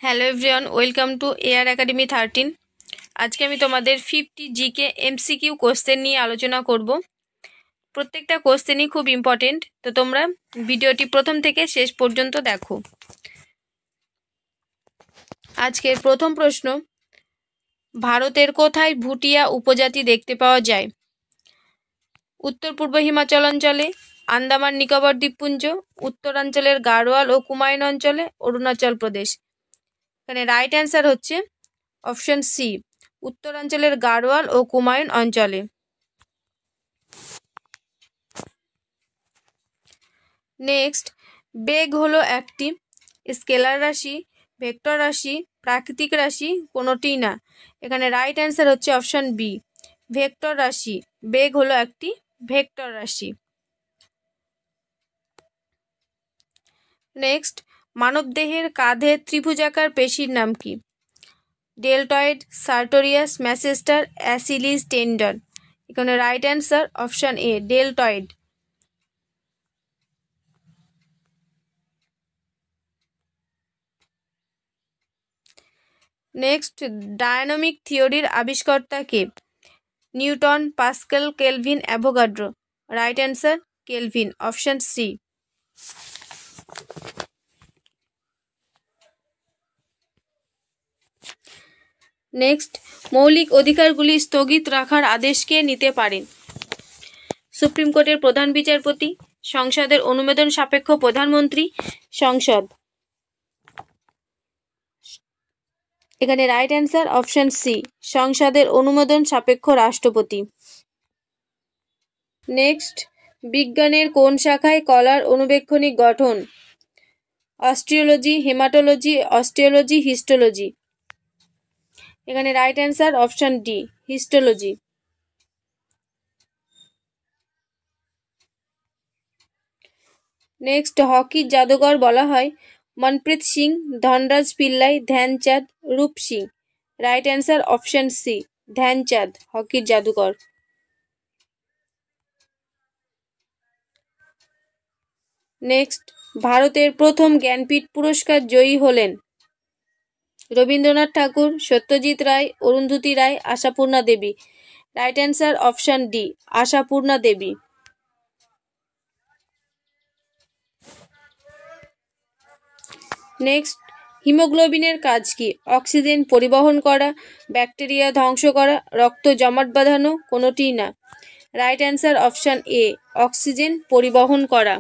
Hello everyone, welcome to AR academy 13। আজকে আমি তোমাদের 50 জিকে এমসিকিউ কোশ্চেন নিয়ে আলোচনা করব। প্রত্যেকটা কোশ্চেনই খুব ইম্পর্টেন্ট, তো তোমরা ভিডিওটি প্রথম থেকে শেষ পর্যন্ত দেখো। আজকের প্রথম প্রশ্ন, ভারতের কোথায় ভুটিয়া উপজাতি দেখতে পাওয়া যায়? উত্তর পূর্ব হিমাচল অঞ্চলে, আন্দামান নিকোবর দ্বীপপুঞ্জ, উত্তরাঞ্চলের গাড়োয়াল ও কুমায়ুন অঞ্চলে, অরুণাচল প্রদেশ। এখানে রাইট অ্যান্সার হচ্ছে অপশন সি, উত্তরাঞ্চলের গাড়োয়াল ও কুমায়ুন অঞ্চলে। নেক্সট, বেগ হলো একটি স্কেলার রাশি, ভেক্টর রাশি, প্রাকৃতিক রাশি, কোনোটিই না। এখানে রাইট অ্যান্সার হচ্ছে অপশন বি, ভেক্টর রাশি। বেগ হলো একটি ভেক্টর রাশি। নেক্সট, মানবদেহের কাঁধে ত্রিভুজাকার পেশির নাম কি? Deltoid, sartorius, masseter, Achilles tendon. এখানে right answer option A, deltoid. Next, dynamic থিওরির আবিষ্কর্তা কে? Newton, Pascal, Kelvin, Avogadro. Right answer Kelvin, option C. Next, মৌলিক অধিকারগুলি স্থগিত রাখার আদেশ কে নিতে পারেন? সুপ্রিম কোর্টের প্রধান বিচারপতি, সংসদের অনুমোদন সাপেক্ষ প্রধানমন্ত্রী, সংসদ। এখানে রাইট অ্যান্সার অপশন সি, সংসদের অনুমোদন সাপেক্ষ রাষ্ট্রপতি। নেক্সট, বিজ্ঞানের কোন শাখায় কলার অনুবেক্ষণিক গঠন? Osteology, hematology, osteology, histology. এখানে right answer option D, histology. Next, হকির জাদুকর বলা হয় Manpreet Singh, Dhanraj Pillai, Dhyanchand, Roop Singh. Right answer option C, Dhyanchand হকির জাদুকর। নেক্সট, ভারতের প্রথম জ্ঞানপীঠ পুরস্কার জয়ী হলেন? Rabindranath Thakur, Satyajit Ray, Arundhati Roy, Ashapurna Devi. Right answer option D, Ashapurna Devi. Next, হিমোগ্লোবিনের কাজ কি? অক্সিজেন পরিবহন করা, ব্যাকটেরিয়া ধ্বংস করা, রক্ত জমাট বাঁধানো, কোনোটিই না। রাইট অ্যান্সার অপশন এ, অক্সিজেন পরিবহন করা।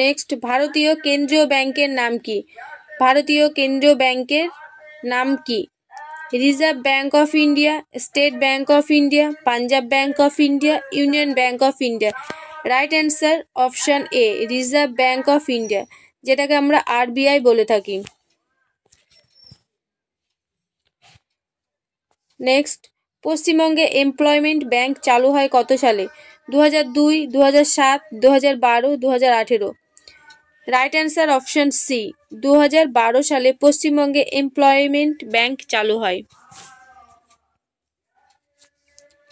নেক্সট, ভারতীয় কেন্দ্রীয় ব্যাংকের নাম কি? ভারতীয় কেন্দ্রীয় ব্যাংকের নাম কি? Reserve bank of India, state bank of India, Punjab bank of India, union bank of India. Right answer option A, reserve bank of India, যেটাকে আমরা আরবিআই বলে থাকি। নেক্সট, পশ্চিমবঙ্গে এমপ্লয়মেন্ট ব্যাংক চালু হয় কত সালে? 2002, 2007, 2012, 2018। রাইট অ্যান্সার অপশন সি, 2012 সালে পশ্চিমবঙ্গে এমপ্লয়মেন্ট ব্যাংক চালু হয়।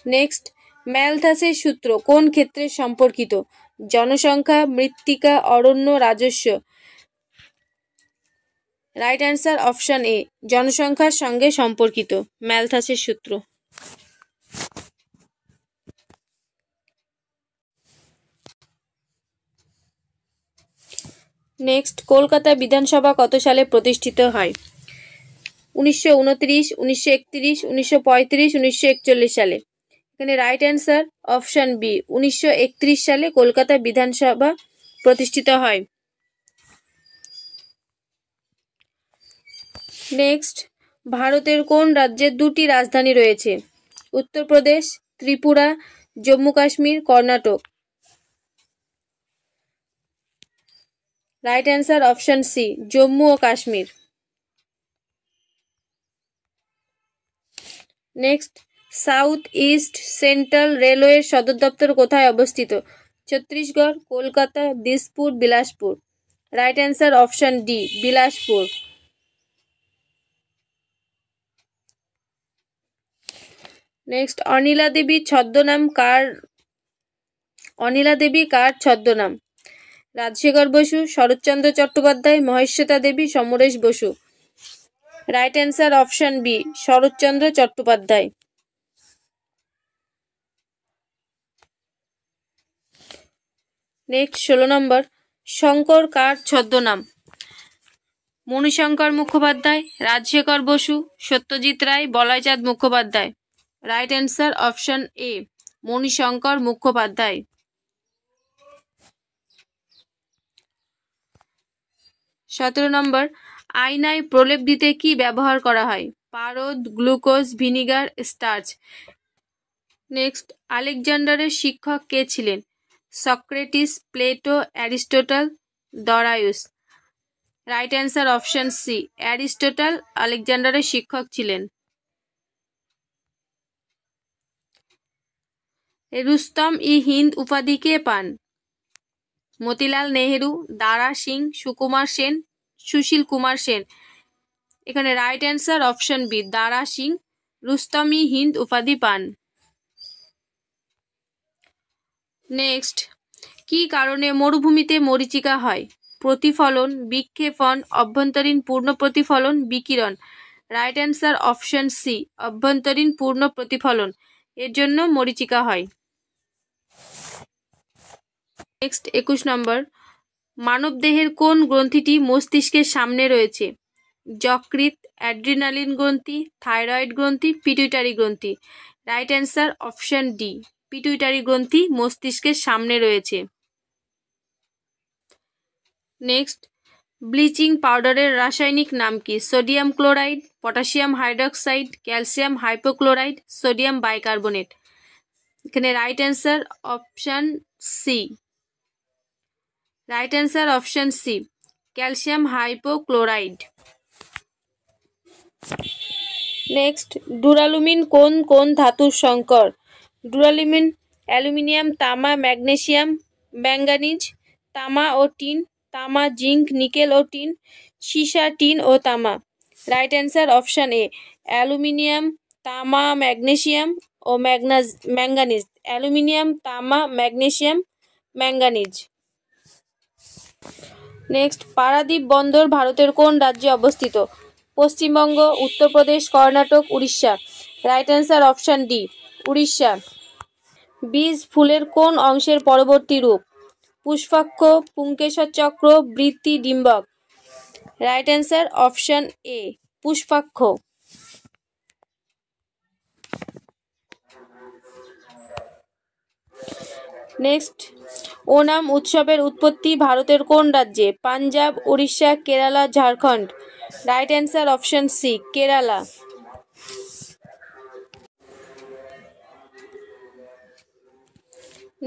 নেক্সট, ম্যালথাসের সূত্র কোন ক্ষেত্রে সম্পর্কিত? জনসংখ্যা, মৃত্তিকা, অরণ্য, রাজস্ব। রাইট অ্যান্সার অপশন এ, জনসংখ্যার সঙ্গে সম্পর্কিত ম্যালথাসের সূত্র। নেক্সট, কলকাতা বিধানসভা কত সালে প্রতিষ্ঠিত হয়? 1929, 1931, 1935, 1941 সালে। এখানে রাইট অ্যান্সার অপশন বি, 1931 সালে কলকাতা বিধানসভা প্রতিষ্ঠিত হয়। নেক্সট, ভারতের কোন রাজ্যের দুটি রাজধানী রয়েছে? Uttar Pradesh, Tripura, Jammu Kashmir, Karnataka. Right answer option C, Jammu ও Kashmir. Next, south east central রেলওয়ের সদর দপ্তর কোথায় অবস্থিত? Chhattisgarh, Kolkata, Dispur, Bilaspur. Right answer option D, Bilaspur. Next, Anila Devi ছদ্মনাম কার? অনিলা দেবী কার ছদ্মনাম? Rajshekhar Basu, Sarat Chandra Chattopadhyay, Mahasweta Devi, Samaresh Basu. Right answer option B, Sarat Chandra Chattopadhyay. Next 16 নম্বর, শঙ্কর কার ছদ্মনাম? Manishankar Mukhopadhyay, Rajshekhar Basu, Satyajit Ray, বলয়চাঁদ Mukhopadhyay. Right answer option এ, মণিশঙ্কর মুখোপাধ্যায়। 17 নম্বর, আয়নায় প্রলেপ দিতে কি ব্যবহার করা হয়? পারদ, গ্লুকোজ, ভিনিগার, স্টার্চ। নেক্সট, আলেকজান্ডারের শিক্ষক কে ছিলেন? Socrates, Plato, Aristotle, Darius. Right answer option C, Aristotle আলেকজান্ডারের শিক্ষক ছিলেন। রুস্তম ই হিন্দ উপাধি কে পান? মতিলাল নেহেরু, দারা সিং, সুকুমার সেন, সুশীল কুমার সেন। এখানে রাইট অ্যান্সার অপশন বি, দারা সিং রুস্তম ই হিন্দ উপাধি পান। নেক্সট, কি কারণে মরুভূমিতে মরীচিকা হয়? প্রতিফলন, বিক্ষেপণ, অভ্যন্তরীণ পূর্ণ প্রতিফলন, বিকিরণ। রাইট অ্যান্সার অপশন সি, অভ্যন্তরীণ পূর্ণ প্রতিফলন, এর জন্য মরীচিকা হয়। নেক্সট 21 নম্বর, মানবদেহের কোন গ্রন্থিটি মস্তিষ্কের সামনে রয়েছে? যকৃৎ, অ্যাড্রিনালিন গ্রন্থি, থাইরয়েড গ্রন্থি, পিটুইটারি গ্রন্থি। Right answer option D, pituitary গ্রন্থি মস্তিষ্কের সামনে রয়েছে। নেক্সট, ব্লিচিং পাউডারের রাসায়নিক নাম কি? Sodium chloride, potassium hydroxide, calcium hypochloride, sodium bicarbonate. এখানে right answer option C, right answer option C, calcium hypochloride. Next, duralumin কোন কোন ধাতুর সংকর? ডুরালুমিন অ্যালুমিনিয়াম, তামা, ম্যাগনেসিয়াম, ম্যাঙ্গানিজ, তামা ও টিন, তামা, জিঙ্ক, নিকেল ও টিন, সীসা, টিন ও তামা। Right answer option A, aluminium, তামা, ম্যাগনেসিয়াম ও ম্যাঙ্গানিজ। অ্যালুমিনিয়াম, তামা, ম্যাগনেসিয়াম, ম্যাঙ্গানিজ। নেক্সট, পারাদ্বীপ বন্দর ভারতের কোন রাজ্যে অবস্থিত? Paschimbanga, Uttar Pradesh, Karnataka, Orissa. Right answer option D, Orissa. বীজ ফুলের কোন অংশের পরবর্তী রূপ? পুষ্পাক্ষ, পুংকেশর চক্র, বৃত্তি, ডিম্বক। রাইট অ্যান্সার অপশন এ, পুষ্পাক্ষ। নেক্সট, ওনাম উৎসবের উৎপত্তি ভারতের কোন রাজ্যে? Punjab, Orissa, Kerala, Jharkhand. Right answer option C, Kerala.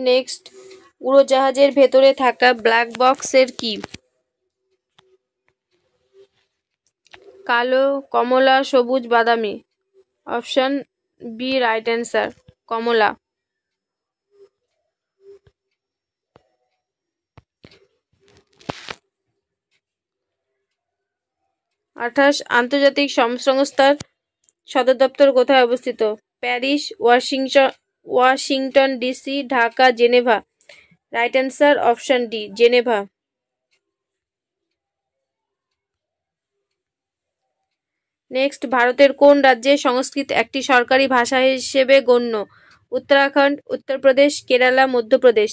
Next, উড়োজাহাজের ভেতরে থাকা ব্ল্যাক বক্সের কি? কালো, কমলা, সবুজ, বাদামি। অপশন বি রাইট অ্যান্সার, কমলা। 28, আন্তর্জাতিক শ্রম সংস্থার সদর দপ্তর কোথায় অবস্থিত? Paris, Washington DC, Dhaka, Geneva. Right answer option D, Geneva. Next, ভারতের কোন রাজ্যে সংস্কৃত একটি সরকারি ভাষা হিসেবে গণ্য? Uttarakhand, Uttar Pradesh, Kerala, Madhya Pradesh.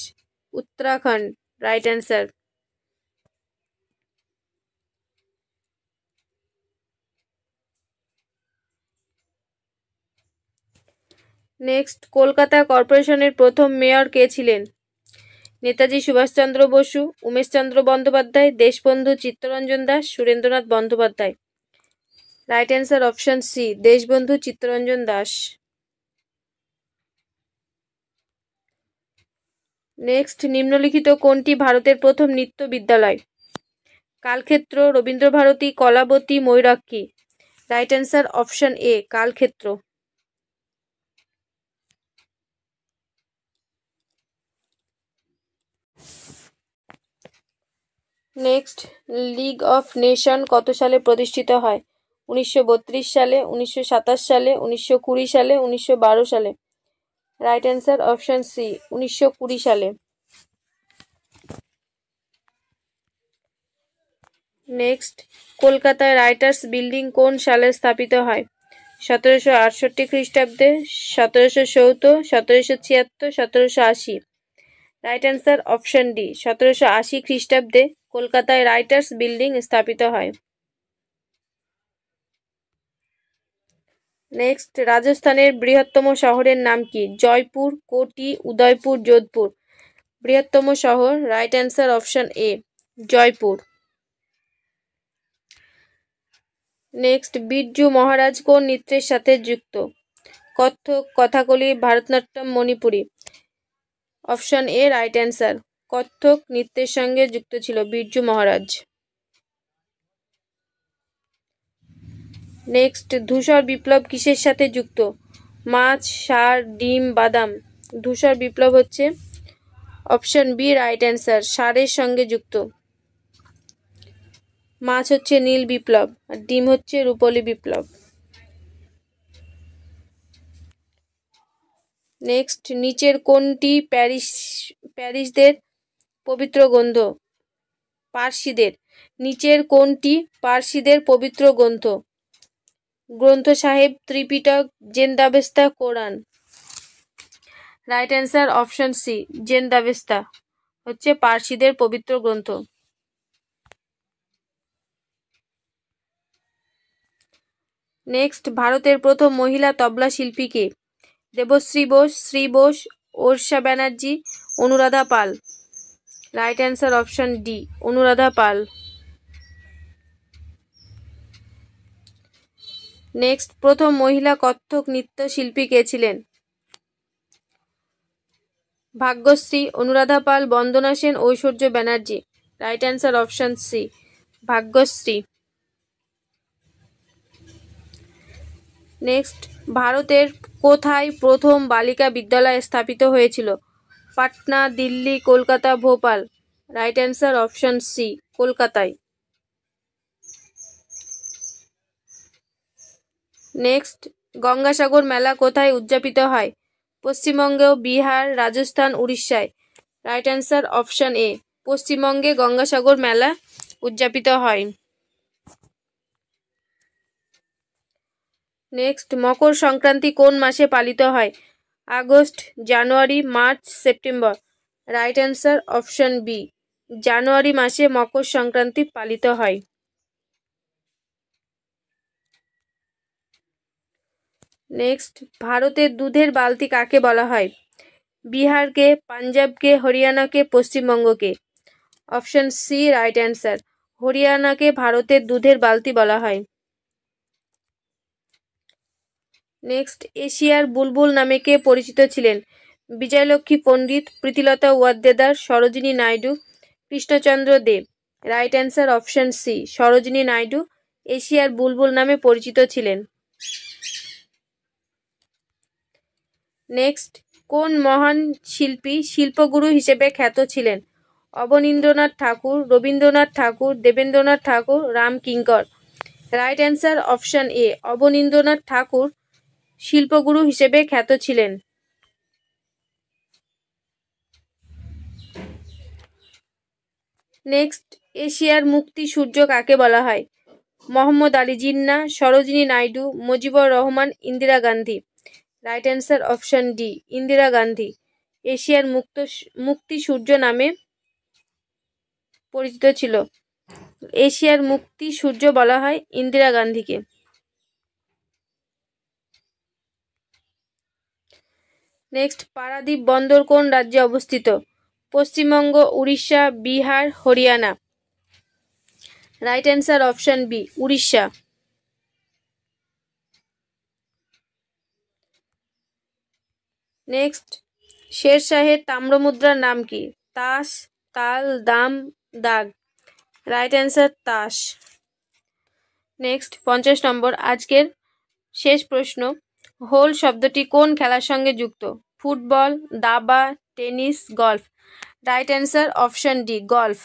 Uttarakhand, right answer. Next, Kolkata কর্পোরেশনের প্রথম মেয়র কে ছিলেন? Netaji Subhash Chandra Basu, Umesh Chandra Bandyopadhyay, Deshbandhu Chittaranjan Das, Surendranath Bandyopadhyay. Right answer option C, Deshbandhu Chittaranjan Das. Next, নিম্নলিখিত কোনটি ভারতের প্রথম নৃত্য বিদ্যালয়? Kalakshetra, Rabindra Bharati, Kalavati, Mayurakshi. Right answer option A, Kalakshetra. Next, league of nation কত সালে প্রতিষ্ঠিত হয়? 1932 সালে, 1927 সালে, 1920 সালে, 1912 সালে। রাইট অ্যান্সার অপশন সি, 1920 সালে। নেক্সট, কলকাতায় রাইটার্স বিল্ডিং কোন সালে স্থাপিত হয়? 1768 খ্রিস্টাব্দে, 1770, 1776, 1780। রাইট অ্যান্সার অপশন ডি, 1780 খ্রিস্টাব্দে কলকাতায় রাইটার্স বিল্ডিং স্থাপিত হয়। নেক্সট, রাজস্থানের বৃহত্তম শহরের নাম কি? জয়পুর, কোটি, উদয়পুর, যোধপুর। বৃহত্তম শহর, right answer option A, Jaipur. Next, Birju Maharaj কোন নৃত্যের সাথে যুক্ত? Kathak, Kathakali, Bharatanatyam, Manipuri. Option A right answer, Kathak নৃত্যের সঙ্গে যুক্ত ছিল বিরজু মহারাজ। নেক্সট, ধূসর বিপ্লব কিসের সাথে যুক্ত? মাছ, সার, ডিম, বাদাম। ধূসর বিপ্লব হচ্ছে অপশন বি রাইট অ্যান্সার, সারের সঙ্গে যুক্ত। মাছ হচ্ছে নীল বিপ্লব, আর ডিম হচ্ছে রূপলি বিপ্লব। নেক্সট, নিচের কোনটি প্যারিসদের পবিত্র গ্রন্থ? পার্সিদের। নিচের কোনটি পার্সিদের পবিত্র গ্রন্থ? Granth Sahib, Tripitaka, Zend Avesta, Quran. Right answer option C, Zend Avesta হচ্ছে পার্সিদের পবিত্র গ্রন্থ। নেক্সট, ভারতের প্রথম মহিলা তবলা শিল্পী কে? Debashree Bose, Shri Bose, Orsha Banerjee, Anuradha Pal. Right answer option D, Anuradha Pal. Next, প্রথম মহিলা কত্থক নৃত্য শিল্পী কে ছিলেন? Bhagyashree, Anuradha Pal, Bandana Sen, Aishwarya Banerjee. Right answer option C, Bhagyashree. Next, ভারতের কোথায় প্রথম বালিকা বিদ্যালয় স্থাপিত হয়েছিল? Patna, Delhi, Kolkata, Bhopal. Right answer option C, কলকাতায়। নেক্সট, গঙ্গাসাগর মেলা কোথায় উদযাপিত হয়? পশ্চিমবঙ্গ, বিহার, রাজস্থান, উড়িষ্যায়। রাইট অ্যান্সার অপশন এ, পশ্চিমবঙ্গে গঙ্গাসাগর মেলা উদযাপিত হয়। নেক্সট, মকর সংক্রান্তি কোন মাসে পালিত হয়? August, January, March, September. Right answer option B, January মাসে মকর সংক্রান্তি পালিত হয়। নেক্সট, ভারতের দুধের বালতি কাকে বলা হয়? বিহারকে, পাঞ্জাবকে, হরিয়ানাকে, পশ্চিমবঙ্গকে। অপশন সি রাইট অ্যান্সার, হরিয়ানাকে ভারতের দুধের বালতি বলা হয়। নেক্সট, এশিয়ার বুলবুল নামে কে পরিচিত ছিলেন? Vijaya Lakshmi Pandit, Pritilata Waddedar, Sarojini Naidu, Krishna Chandra Dev. Right answer option C, Sarojini Naidu এশিয়ার বুলবুল নামে পরিচিত ছিলেন। নেক্সট, কোন মহান শিল্পী শিল্পগুরু হিসেবে খ্যাত ছিলেন? Abanindranath Thakur, Rabindranath Thakur, Debendranath Thakur, Ramkinkar. Right answer option A, Abanindranath Thakur শিল্পগুরু হিসেবে খ্যাত ছিলেন। নেক্সট, এশিয়ার মুক্তি সূর্য কাকে বলা হয়? Mohammad Ali Jinnah, Sarojini Naidu, Mujibur Rahman, Indira Gandhi. Right answer option D, Indira Gandhi এশিয়ার মুক্তি সূর্য নামে পরিচিত ছিল। এশিয়ার মুক্তি সূর্য বলা হয় ইন্দিরা গান্ধীকে। নেক্সট, পারাদ্বীপ বন্দর কোন রাজ্যে অবস্থিত? Paschimbanga, Orissa, Bihar, Haryana. Right answer option B, Orissa. Next, শেরশাহের তাম্রমুদ্রার নাম কি? তাস, তাল, দাম, দাগ। রাইট অ্যান্সার তাস। নেক্সট, 50 নম্বর আজকের শেষ প্রশ্ন, হোল শব্দটি কোন খেলার সঙ্গে যুক্ত? ফুটবল, দাবা, tennis, golf. Right answer option D, golf.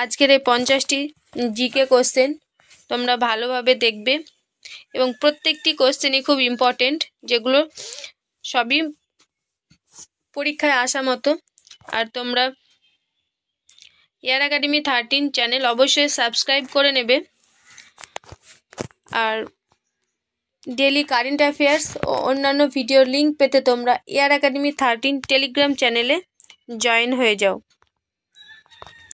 আজকের এই 50টি জিকে কোশ্চেন তোমরা ভালোভাবে দেখবে এবং প্রত্যেকটি কোশ্চেনই খুব ইম্পর্টেন্ট, যেগুলো সবই পরীক্ষায় আসা মতো। আর তোমরা এয়ার একাডেমি 13 চ্যানেল অবশ্যই সাবস্ক্রাইব করে নেবে। আর ডেলি কারেন্ট অ্যাফেয়ার্স ও অন্যান্য ভিডিওর লিঙ্ক পেতে তোমরা এয়ার একাডেমি 13 টেলিগ্রাম চ্যানেলে জয়েন হয়ে যাও।